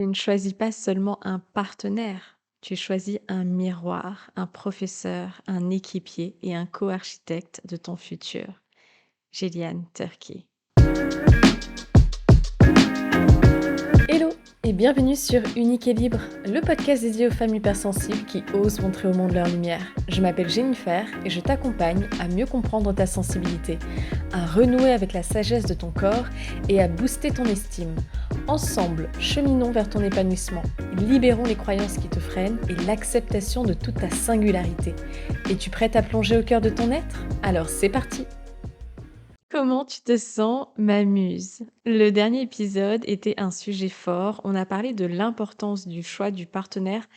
Tu ne choisis pas seulement un partenaire, tu choisis un miroir, un professeur, un équipier et un co-architecte de ton futur. Gillian Turkey. Hello et bienvenue sur Unique et Libre, le podcast dédié aux femmes hypersensibles qui osent montrer au monde leur lumière. Je m'appelle Jennifer et je t'accompagne à mieux comprendre ta sensibilité, à renouer avec la sagesse de ton corps et à booster ton estime. Ensemble, cheminons vers ton épanouissement, libérons les croyances qui te freinent et l'acceptation de toute ta singularité. Es-tu prête à plonger au cœur de ton être? Alors c'est parti! Comment tu te sens, M'amuse? Le dernier épisode était un sujet fort. On a parlé de l'importance du choix du partenaire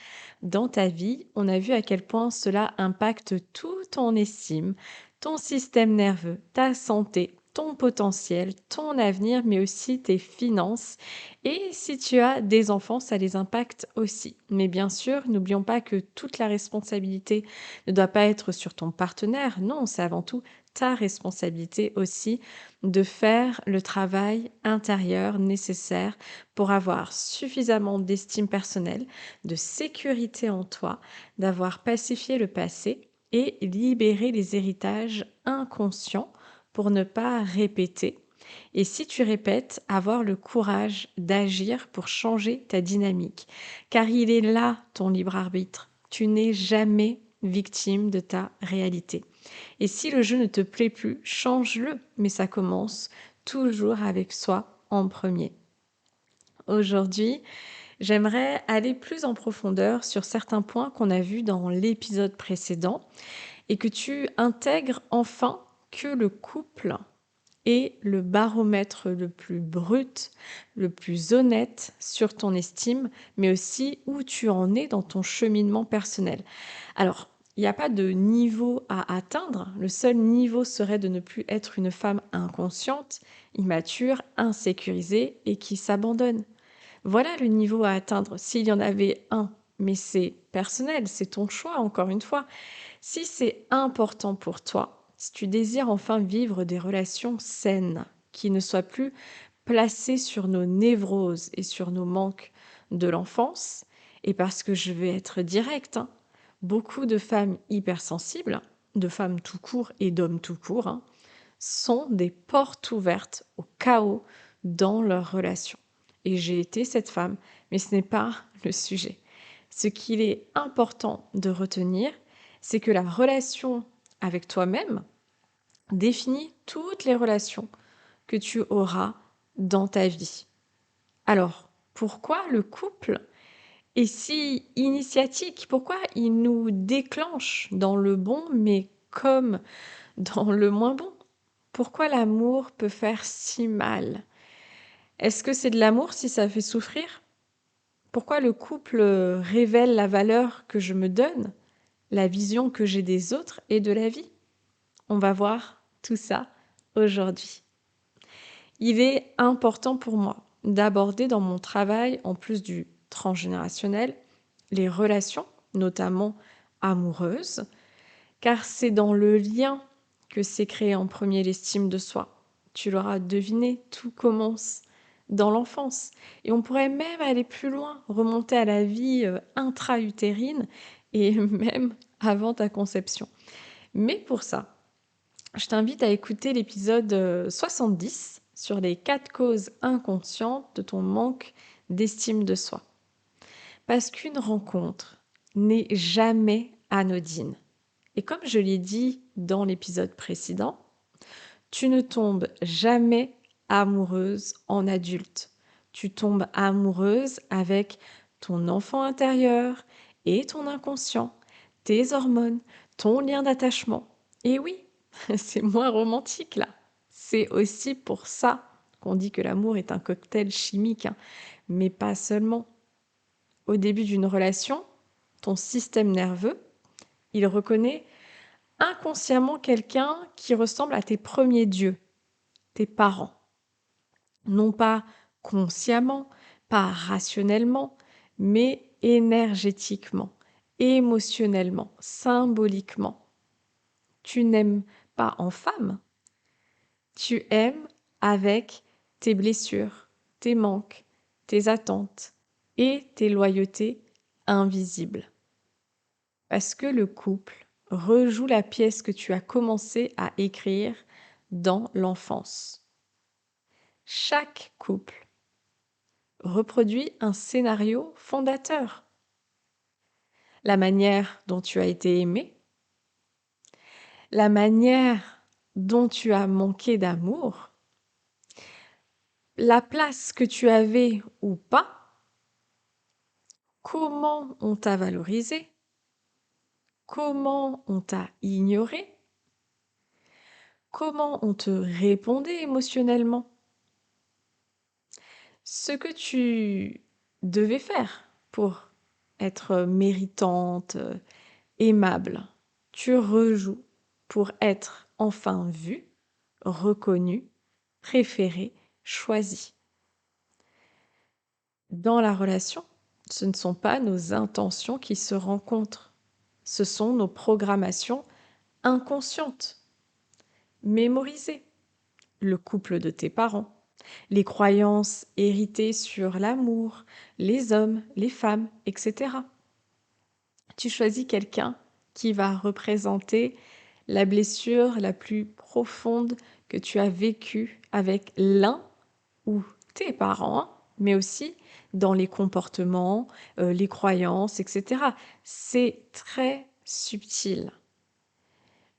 dans ta vie. On a vu à quel point cela impacte tout ton estime, ton système nerveux, ta santé, ton potentiel, ton avenir, mais aussi tes finances. Et si tu as des enfants, ça les impacte aussi. Mais bien sûr, n'oublions pas que toute la responsabilité ne doit pas être sur ton partenaire. Non, c'est avant tout ta responsabilité aussi de faire le travail intérieur nécessaire pour avoir suffisamment d'estime personnelle, de sécurité en toi, d'avoir pacifié le passé et libéré les héritages inconscients pour ne pas répéter. Et si tu répètes, avoir le courage d'agir pour changer ta dynamique. Car il est là ton libre arbitre. Tu n'es jamais victime de ta réalité. Et si le jeu ne te plaît plus, change-le, mais ça commence toujours avec soi en premier. Aujourd'hui, j'aimerais aller plus en profondeur sur certains points qu'on a vus dans l'épisode précédent et que tu intègres enfin que le couple est le baromètre le plus brut, le plus honnête sur ton estime, mais aussi où tu en es dans ton cheminement personnel. Alors, il n'y a pas de niveau à atteindre. Le seul niveau serait de ne plus être une femme inconsciente, immature, insécurisée et qui s'abandonne. Voilà le niveau à atteindre. S'il y en avait un, mais c'est personnel, c'est ton choix, encore une fois. Si c'est important pour toi, si tu désires enfin vivre des relations saines, qui ne soient plus placées sur nos névroses et sur nos manques de l'enfance, et parce que je vais être directe, hein, beaucoup de femmes hypersensibles, de femmes tout court et d'hommes tout court, hein, sont des portes ouvertes au chaos dans leurs relations. Et j'ai été cette femme, mais ce n'est pas le sujet. Ce qu'il est important de retenir, c'est que la relation avec toi-même définit toutes les relations que tu auras dans ta vie. Alors, pourquoi le couple est si initiatique? Pourquoi il nous déclenche dans le bon, mais comme dans le moins bon? Pourquoi l'amour peut faire si mal? Est-ce que c'est de l'amour si ça fait souffrir? Pourquoi le couple révèle la valeur que je me donne, la vision que j'ai des autres et de la vie? On va voir tout ça aujourd'hui. Il est important pour moi d'aborder dans mon travail, en plus du transgénérationnel, les relations, notamment amoureuses, car c'est dans le lien que s'est créé en premier l'estime de soi. Tu l'auras deviné, tout commence dans l'enfance. Et on pourrait même aller plus loin, remonter à la vie intra-utérine et même avant ta conception. Mais pour ça, je t'invite à écouter l'épisode 70 sur les 4 causes inconscientes de ton manque d'estime de soi. Parce qu'une rencontre n'est jamais anodine. Et comme je l'ai dit dans l'épisode précédent, tu ne tombes jamais amoureuse en adulte. Tu tombes amoureuse avec ton enfant intérieur et ton inconscient, tes hormones, ton lien d'attachement. Et oui, c'est moins romantique là. C'est aussi pour ça qu'on dit que l'amour est un cocktail chimique, hein, mais pas seulement. Au début d'une relation, ton système nerveux, il reconnaît inconsciemment quelqu'un qui ressemble à tes premiers dieux, tes parents. Non pas consciemment, pas rationnellement, mais énergétiquement, émotionnellement, symboliquement. Tu n'aimes pas en femme, tu aimes avec tes blessures, tes manques, tes attentes, et tes loyautés invisibles. Parce que le couple rejoue la pièce que tu as commencé à écrire dans l'enfance. Chaque couple reproduit un scénario fondateur. La manière dont tu as été aimé, la manière dont tu as manqué d'amour, la place que tu avais ou pas, comment on t'a valorisé, comment on t'a ignoré, comment on te répondait émotionnellement, ce que tu devais faire pour être méritante, aimable. Tu rejoues pour être enfin vue, reconnue, préférée, choisie. Dans la relation, ce ne sont pas nos intentions qui se rencontrent, ce sont nos programmations inconscientes, mémorisées, le couple de tes parents, les croyances héritées sur l'amour, les hommes, les femmes, etc. Tu choisis quelqu'un qui va représenter la blessure la plus profonde que tu as vécue avec l'un ou tes parents, hein, mais aussi dans les comportements, les croyances, etc. C'est très subtil.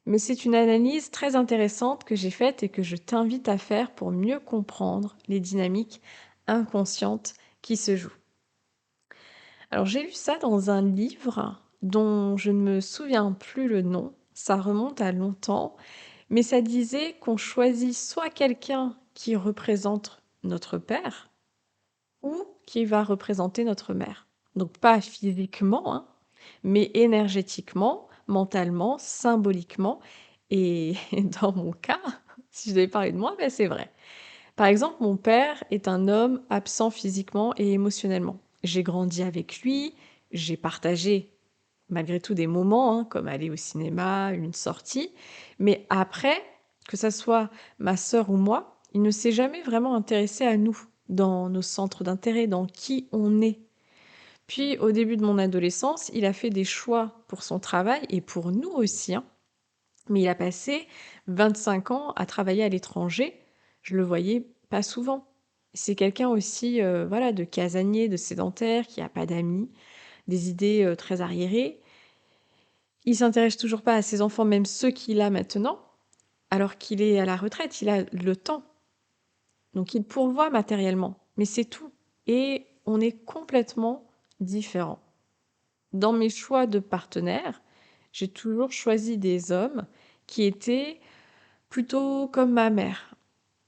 Mais c'est une analyse très intéressante que j'ai faite et que je t'invite à faire pour mieux comprendre les dynamiques inconscientes qui se jouent. Alors j'ai lu ça dans un livre dont je ne me souviens plus le nom, ça remonte à longtemps, mais ça disait qu'on choisit soit quelqu'un qui représente notre père ou qui va représenter notre mère. Donc pas physiquement, hein, mais énergétiquement, mentalement, symboliquement. Et dans mon cas, si je devais parler de moi, ben c'est vrai. Par exemple, mon père est un homme absent physiquement et émotionnellement. J'ai grandi avec lui, j'ai partagé malgré tout des moments, hein, comme aller au cinéma, une sortie, mais après, que ça soit ma sœur ou moi, il ne s'est jamais vraiment intéressé à nous, dans nos centres d'intérêt, dans qui on est. Puis, au début de mon adolescence, il a fait des choix pour son travail et pour nous aussi, hein, mais il a passé 25 ans à travailler à l'étranger. Je le voyais pas souvent. C'est quelqu'un aussi, voilà, de casanier, de sédentaire, qui a pas d'amis, des idées, très arriérées. Il s'intéresse toujours pas à ses enfants, même ceux qu'il a maintenant, alors qu'il est à la retraite, il a le temps. Donc il pourvoit matériellement, mais c'est tout. Et on est complètement différents. Dans mes choix de partenaires, j'ai toujours choisi des hommes qui étaient plutôt comme ma mère,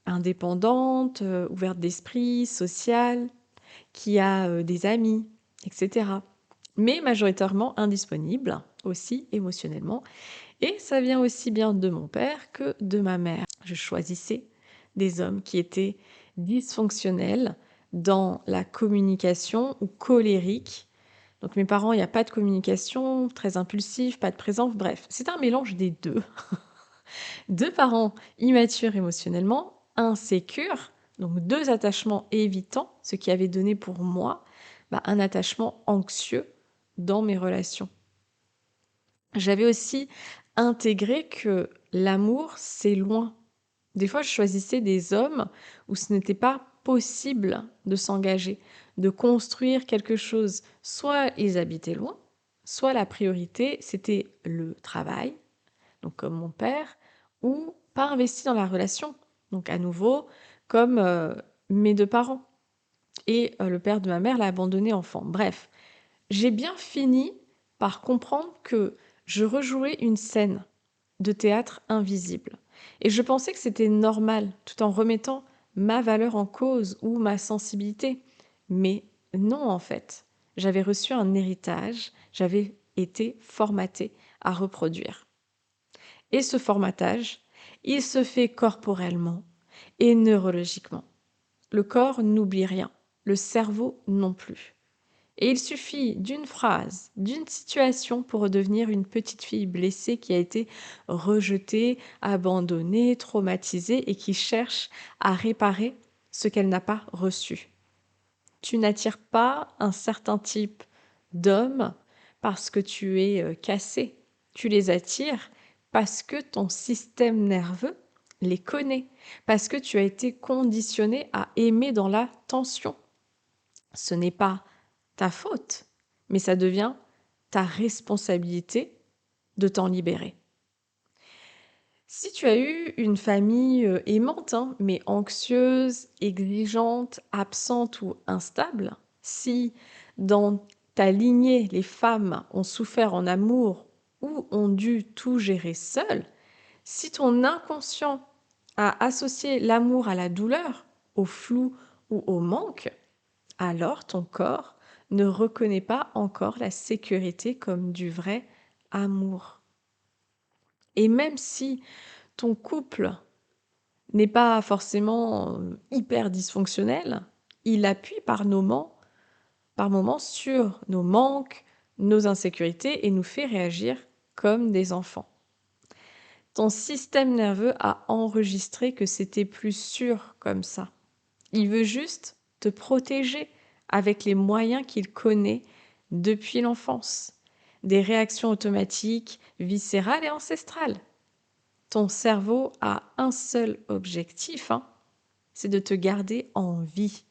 indépendante, ouverte d'esprit, sociale, qui a des amis, etc. Mais majoritairement indisponible, aussi émotionnellement. Et ça vient aussi bien de mon père que de ma mère. Je choisissais des hommes qui étaient dysfonctionnels dans la communication ou colériques. Donc mes parents, il n'y a pas de communication, très impulsif, pas de présence, bref, c'est un mélange des deux. Deux parents immatures émotionnellement, insécures, donc deux attachements évitants, ce qui avait donné pour moi un attachement anxieux dans mes relations. J'avais aussi intégré que l'amour, c'est loin. Des fois, je choisissais des hommes où ce n'était pas possible de s'engager, de construire quelque chose. Soit ils habitaient loin, soit la priorité, c'était le travail, donc comme mon père, ou pas investi dans la relation, donc à nouveau, comme mes deux parents. Et le père de ma mère l'a abandonné enfant. Bref, j'ai bien fini par comprendre que je rejouais une scène de théâtre invisible. Et je pensais que c'était normal, tout en remettant ma valeur en cause ou ma sensibilité. Mais non, en fait. J'avais reçu un héritage, j'avais été formatée à reproduire. Et ce formatage, il se fait corporellement et neurologiquement. Le corps n'oublie rien, le cerveau non plus. Et il suffit d'une phrase, d'une situation pour redevenir une petite fille blessée qui a été rejetée, abandonnée, traumatisée et qui cherche à réparer ce qu'elle n'a pas reçu. Tu n'attires pas un certain type d'homme parce que tu es cassé. Tu les attires parce que ton système nerveux les connaît, parce que tu as été conditionné à aimer dans la tension. Ce n'est pas ta faute, mais ça devient ta responsabilité de t'en libérer. Si tu as eu une famille aimante, hein, mais anxieuse, exigeante, absente ou instable, si dans ta lignée, les femmes ont souffert en amour ou ont dû tout gérer seules, si ton inconscient a associé l'amour à la douleur, au flou ou au manque, alors ton corps ne reconnaît pas encore la sécurité comme du vrai amour. Et même si ton couple n'est pas forcément hyper dysfonctionnel, il appuie par moments sur nos manques, nos insécurités et nous fait réagir comme des enfants. Ton système nerveux a enregistré que c'était plus sûr comme ça. Il veut juste te protéger avec les moyens qu'il connaît depuis l'enfance. Des réactions automatiques, viscérales et ancestrales. Ton cerveau a un seul objectif, hein, c'est de te garder en vie.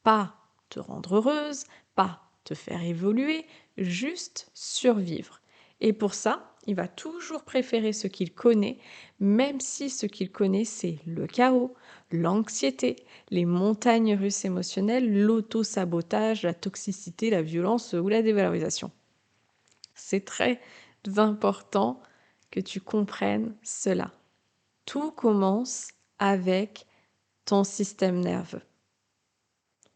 Pas te rendre heureuse, pas te faire évoluer, juste survivre. Et pour ça, il va toujours préférer ce qu'il connaît, même si ce qu'il connaît, c'est le chaos, l'anxiété, les montagnes russes émotionnelles, l'auto-sabotage, la toxicité, la violence ou la dévalorisation. C'est très important que tu comprennes cela. Tout commence avec ton système nerveux.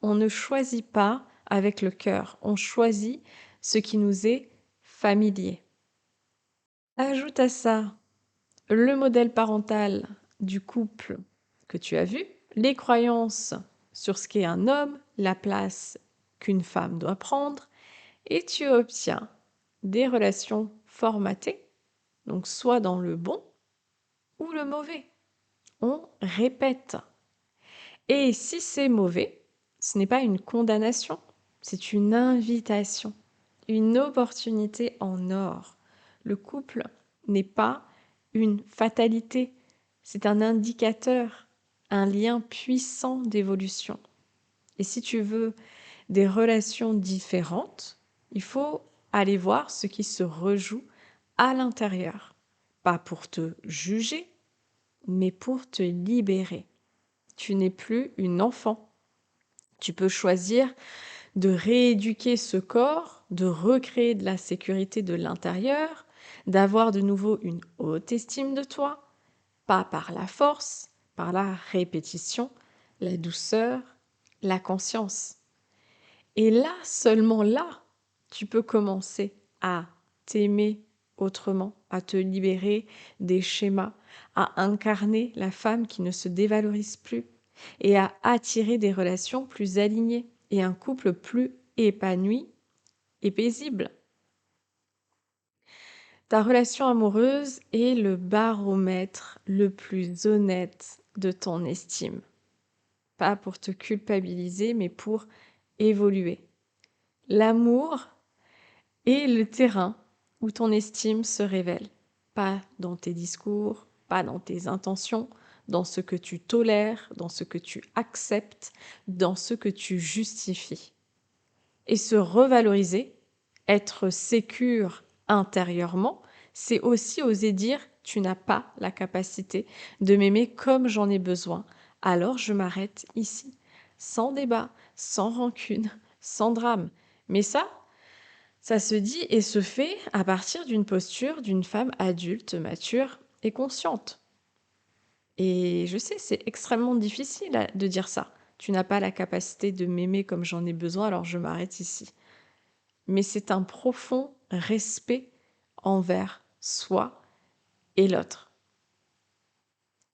On ne choisit pas avec le cœur, on choisit ce qui nous est familier. Ajoute à ça le modèle parental du couple que tu as vu, les croyances sur ce qu'est un homme, la place qu'une femme doit prendre, et tu obtiens des relations formatées, donc soit dans le bon ou le mauvais. On répète. Et si c'est mauvais, ce n'est pas une condamnation, c'est une invitation, une opportunité en or. Le couple n'est pas une fatalité, c'est un indicateur, un lien puissant d'évolution. Et si tu veux des relations différentes, il faut aller voir ce qui se rejoue à l'intérieur. Pas pour te juger, mais pour te libérer. Tu n'es plus une enfant. Tu peux choisir de rééduquer ce corps, de recréer de la sécurité de l'intérieur, d'avoir de nouveau une haute estime de toi, pas par la force, par la répétition, la douceur, la conscience. Et là, seulement là, tu peux commencer à t'aimer autrement, à te libérer des schémas, à incarner la femme qui ne se dévalorise plus et à attirer des relations plus alignées et un couple plus épanoui et paisible. Ta relation amoureuse est le baromètre le plus honnête de ton estime. Pas pour te culpabiliser, mais pour évoluer. L'amour est le terrain où ton estime se révèle. Pas dans tes discours, pas dans tes intentions, dans ce que tu tolères, dans ce que tu acceptes, dans ce que tu justifies. Et se revaloriser, être sécure intérieurement, c'est aussi oser dire tu n'as pas la capacité de m'aimer comme j'en ai besoin. Alors je m'arrête ici, sans débat, sans rancune, sans drame. Mais ça se dit et se fait à partir d'une posture d'une femme adulte, mature et consciente. Et je sais, c'est extrêmement difficile de dire ça. Tu n'as pas la capacité de m'aimer comme j'en ai besoin, alors je m'arrête ici. Mais c'est un profond respect envers soi et l'autre.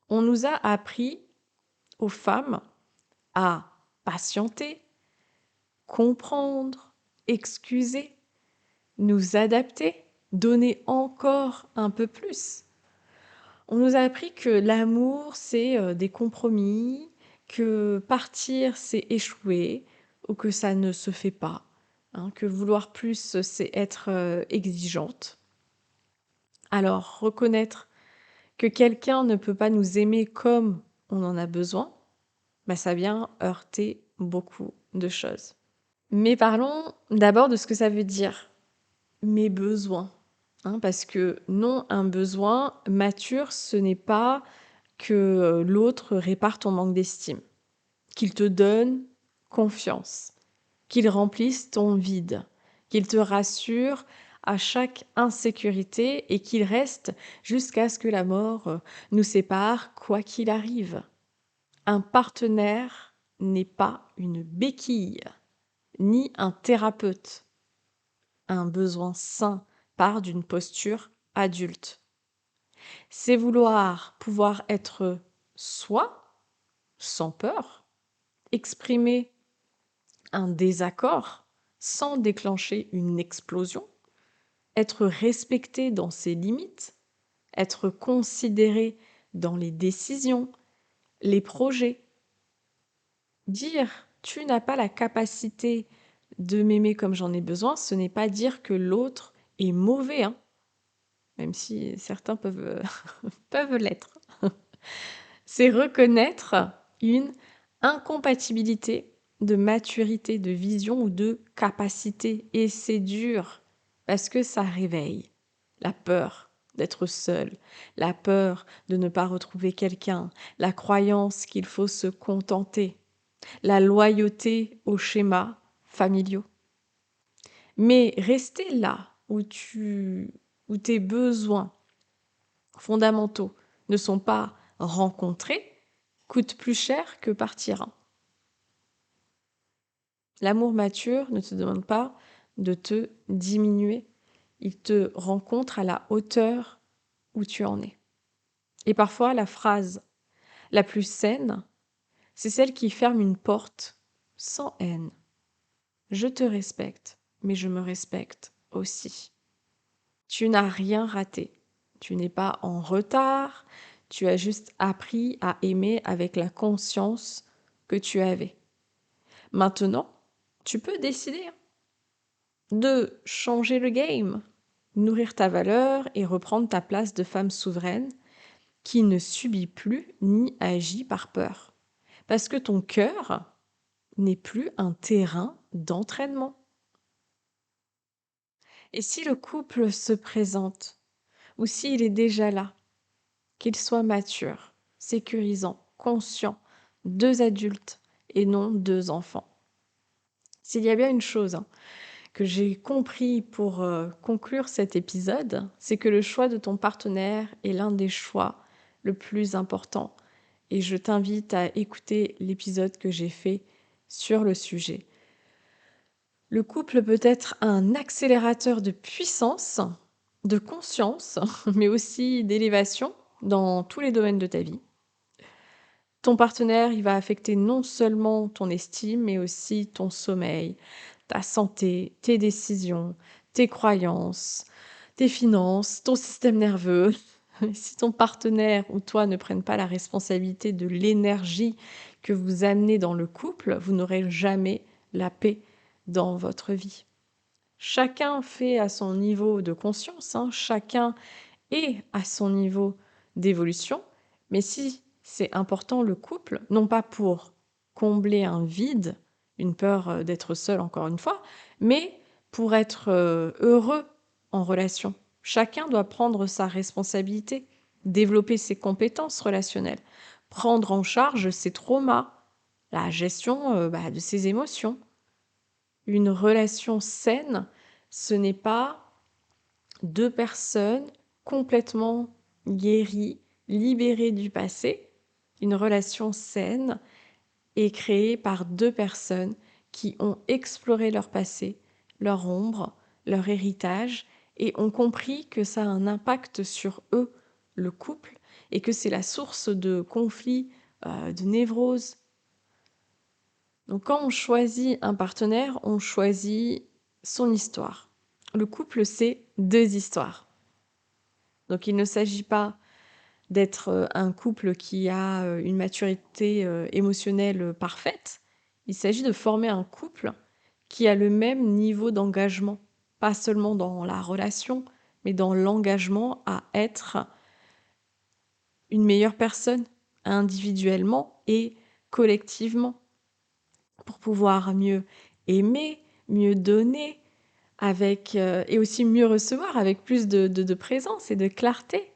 On nous a appris, aux femmes, à patienter, comprendre, excuser, nous adapter, donner encore un peu plus. On nous a appris que l'amour, c'est des compromis, que partir, c'est échouer, ou que ça ne se fait pas, hein, que vouloir plus, c'est être exigeante. Alors, reconnaître que quelqu'un ne peut pas nous aimer comme on en a besoin, bah, ça vient heurter beaucoup de choses. Mais parlons d'abord de ce que ça veut dire, mes besoins. Hein, parce que non, un besoin mature, ce n'est pas que l'autre répare ton manque d'estime, qu'il te donne confiance, qu'il remplisse ton vide, qu'il te rassure à chaque insécurité et qu'il reste jusqu'à ce que la mort nous sépare, quoi qu'il arrive. Un partenaire n'est pas une béquille, ni un thérapeute. Un besoin sain part d'une posture adulte. C'est vouloir pouvoir être soi, sans peur, exprimer un désaccord sans déclencher une explosion, être respecté dans ses limites, être considéré dans les décisions, les projets. Dire tu n'as pas la capacité de m'aimer comme j'en ai besoin, ce n'est pas dire que l'autre est mauvais, hein, même si certains peuvent l'être. C'est reconnaître une incompatibilité de maturité, de vision ou de capacité. Et c'est dur parce que ça réveille la peur d'être seul, la peur de ne pas retrouver quelqu'un, la croyance qu'il faut se contenter, la loyauté aux schémas familiaux. Mais rester là où tes besoins fondamentaux ne sont pas rencontrés coûte plus cher que partir. L'amour mature ne te demande pas de te diminuer, il te rencontre à la hauteur où tu en es. Et parfois, la phrase la plus saine, c'est celle qui ferme une porte sans haine. Je te respecte, mais je me respecte aussi. Tu n'as rien raté. Tu n'es pas en retard. Tu as juste appris à aimer avec la conscience que tu avais. Maintenant, tu peux décider de changer le game, nourrir ta valeur et reprendre ta place de femme souveraine qui ne subit plus ni agit par peur. Parce que ton cœur n'est plus un terrain d'entraînement. Et si le couple se présente, ou s'il est déjà là, qu'il soit mature, sécurisant, conscient, 2 adultes et non 2 enfants. S'il y a bien une chose que j'ai compris pour conclure cet épisode, c'est que le choix de ton partenaire est l'un des choix le plus important. Et je t'invite à écouter l'épisode que j'ai fait sur le sujet. Le couple peut être un accélérateur de puissance, de conscience, mais aussi d'élévation dans tous les domaines de ta vie. Ton partenaire, il va affecter non seulement ton estime, mais aussi ton sommeil, ta santé, tes décisions, tes croyances, tes finances, ton système nerveux. Si ton partenaire ou toi ne prennent pas la responsabilité de l'énergie que vous amenez dans le couple, vous n'aurez jamais la paix dans votre vie. Chacun fait à son niveau de conscience, hein, chacun est à son niveau d'évolution, mais si c'est important le couple, non pas pour combler un vide, une peur d'être seul encore une fois, mais pour être heureux en relation. Chacun doit prendre sa responsabilité, développer ses compétences relationnelles, prendre en charge ses traumas, la gestion de ses émotions. Une relation saine, ce n'est pas 2 personnes complètement guéries, libérées du passé. Une relation saine est créée par 2 personnes qui ont exploré leur passé, leur ombre, leur héritage et ont compris que ça a un impact sur eux, le couple, et que c'est la source de conflits, de névroses. Donc quand on choisit un partenaire, on choisit son histoire. Le couple, c'est 2 histoires. Donc il ne s'agit pas d'être un couple qui a une maturité émotionnelle parfaite. Il s'agit de former un couple qui a le même niveau d'engagement, pas seulement dans la relation, mais dans l'engagement à être une meilleure personne, individuellement et collectivement, pour pouvoir mieux aimer, mieux donner, et aussi mieux recevoir avec plus de présence et de clarté.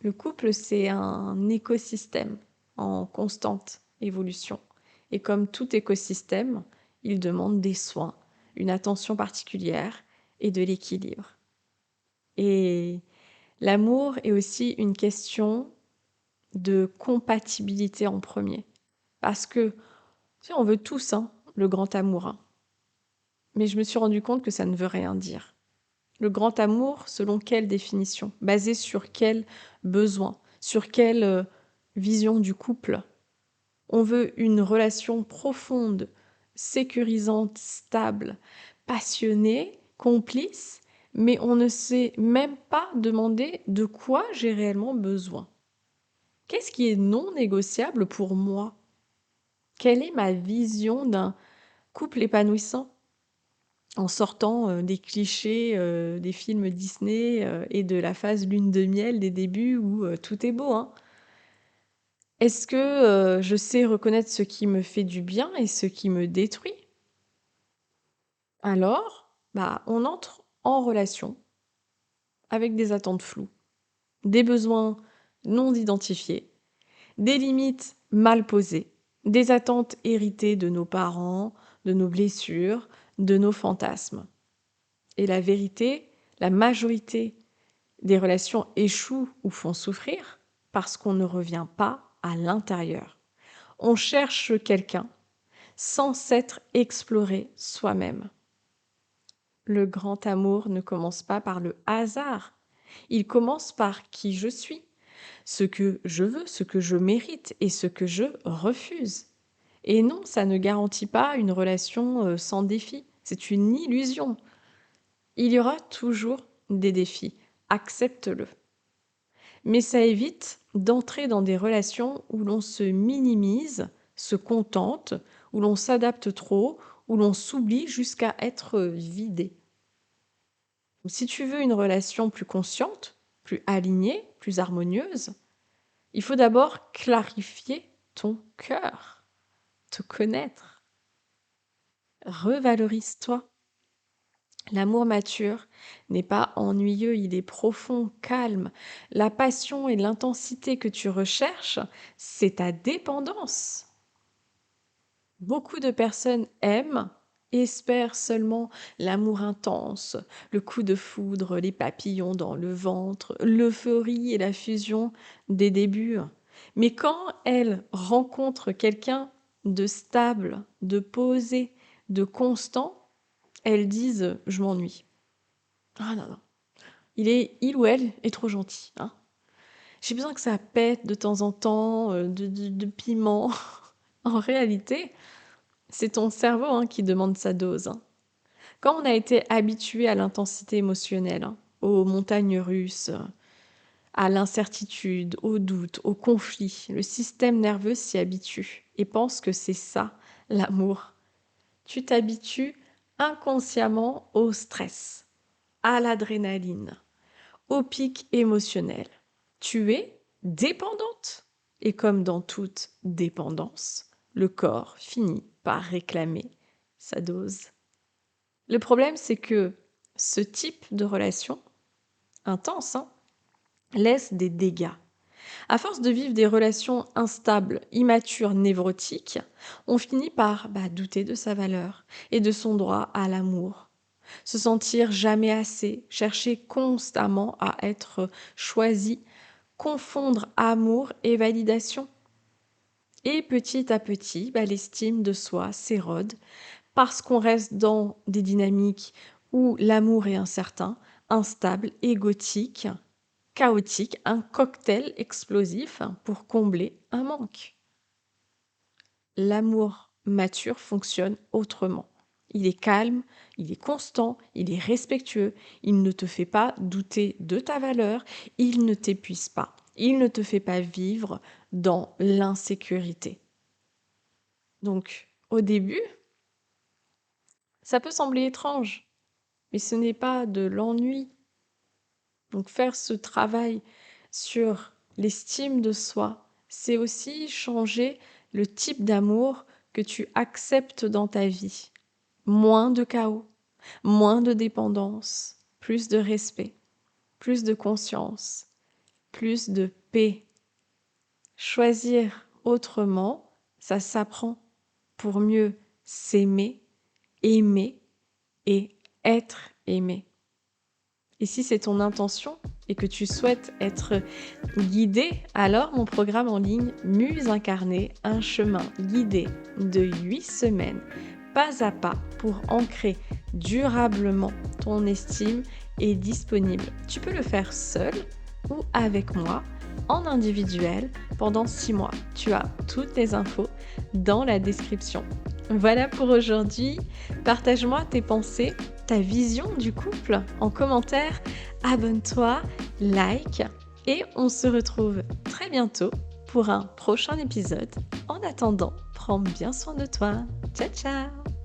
Le couple, c'est un écosystème en constante évolution. Et comme tout écosystème, il demande des soins, une attention particulière et de l'équilibre. Et l'amour est aussi une question de compatibilité en premier. Parce que, tu sais, on veut tous le grand amour, mais je me suis rendu compte que ça ne veut rien dire. Le grand amour, selon quelle définition? Basé sur quel besoin? Sur quelle vision du couple? On veut une relation profonde, sécurisante, stable, passionnée, complice, mais on ne sait même pas demander de quoi j'ai réellement besoin. Qu'est-ce qui est non négociable pour moi? Quelle est ma vision d'un couple épanouissant? En sortant des clichés des films Disney et de la phase lune de miel des débuts où tout est beau. Est-ce que je sais reconnaître ce qui me fait du bien et ce qui me détruit? Alors, on entre en relation avec des attentes floues, des besoins non identifiés, des limites mal posées, des attentes héritées de nos parents, de nos blessures, de nos fantasmes. Et la vérité, la majorité des relations échouent ou font souffrir parce qu'on ne revient pas à l'intérieur. On cherche quelqu'un sans s'être exploré soi-même. Le grand amour ne commence pas par le hasard. Il commence par qui je suis, ce que je veux, ce que je mérite et ce que je refuse. Et non, ça ne garantit pas une relation sans défi. C'est une illusion. Il y aura toujours des défis. Accepte-le. Mais ça évite d'entrer dans des relations où l'on se minimise, se contente, où l'on s'adapte trop, où l'on s'oublie jusqu'à être vidé. Si tu veux une relation plus consciente, plus alignée, plus harmonieuse, il faut d'abord clarifier ton cœur, te connaître. Revalorise-toi. L'amour mature n'est pas ennuyeux, il est profond, calme. La passion et l'intensité que tu recherches, c'est ta dépendance. Beaucoup de personnes aiment, espèrent seulement l'amour intense, le coup de foudre, les papillons dans le ventre, l'euphorie et la fusion des débuts. Mais quand elles rencontrent quelqu'un de stable, de posé, de constant, elles disent: «Je m'ennuie. Ah non, non, il ou elle est trop gentil, hein. J'ai besoin que ça pète de temps en temps, de piment». En réalité, c'est ton cerveau, qui demande sa dose. Quand on a été habitué à l'intensité émotionnelle, aux montagnes russes, à l'incertitude, au doute, au conflit, le système nerveux s'y habitue et pense que c'est ça, l'amour. Tu t'habitues inconsciemment au stress, à l'adrénaline, au pic émotionnel. Tu es dépendante. Et comme dans toute dépendance, le corps finit par réclamer sa dose. Le problème, c'est que ce type de relation intense laisse des dégâts. À force de vivre des relations instables, immatures, névrotiques, on finit par douter de sa valeur et de son droit à l'amour. Se sentir jamais assez, chercher constamment à être choisi, confondre amour et validation. Et petit à petit, l'estime de soi s'érode parce qu'on reste dans des dynamiques où l'amour est incertain, instable, égotique, chaotique, un cocktail explosif pour combler un manque. L'amour mature fonctionne autrement. Il est calme, il est constant, il est respectueux, il ne te fait pas douter de ta valeur, il ne t'épuise pas, il ne te fait pas vivre dans l'insécurité. Donc, Au début, ça peut sembler étrange, mais ce n'est pas de l'ennui. Donc faire ce travail sur l'estime de soi, c'est aussi changer le type d'amour que tu acceptes dans ta vie. Moins de chaos, moins de dépendance, plus de respect, plus de conscience, plus de paix. Choisir autrement, ça s'apprend pour mieux s'aimer, aimer et être aimé. Et si c'est ton intention et que tu souhaites être guidé, alors mon programme en ligne Muse incarnée, un chemin guidé de 8 semaines, pas à pas, pour ancrer durablement ton estime est disponible. Tu peux le faire seul ou avec moi, en individuel, pendant 6 mois. Tu as toutes les infos dans la description. Voilà pour aujourd'hui. Partage-moi tes pensées, ta vision du couple en commentaire. Abonne-toi, like et on se retrouve très bientôt pour un prochain épisode. En attendant, prends bien soin de toi. Ciao ciao!